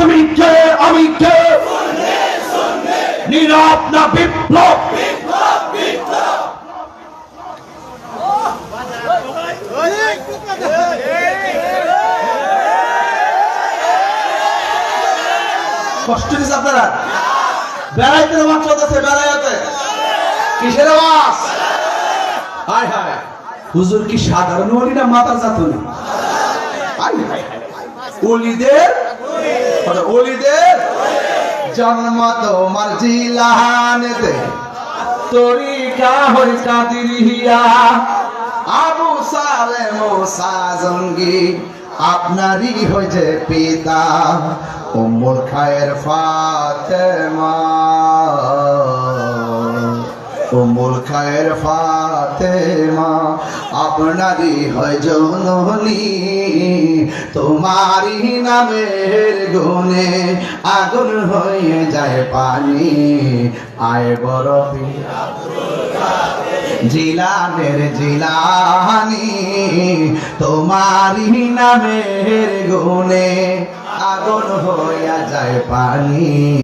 তুমি কে আমি কে নীরব না বিপ্লব কষ্ট দিচ্ছে আপনারা বেড়াইতে আওয়াজ চলতেছে বেড়াইতে কিসের আওয়াজ হায় হায় হুজুর কি সাধারণ ওলি না মাতার জাতুনি ওলিদের জন্ম তোমার জিলানেতে তরিকা হই কাদিরিয়া আবু সালে মুসা জঙ্গি আপনারই হয়েছে পিতা উম্মুল খায়ের ফাতেমা উম্মুল খায়ের ফাতেমা আপনারই হয় জননী তোমারই নামের গুণে আগুন হয়ে যায় পানি আয় বরফি জিলানের জিলানি তোমারই নামের গুণে আগুন হয়ে যায় পানি।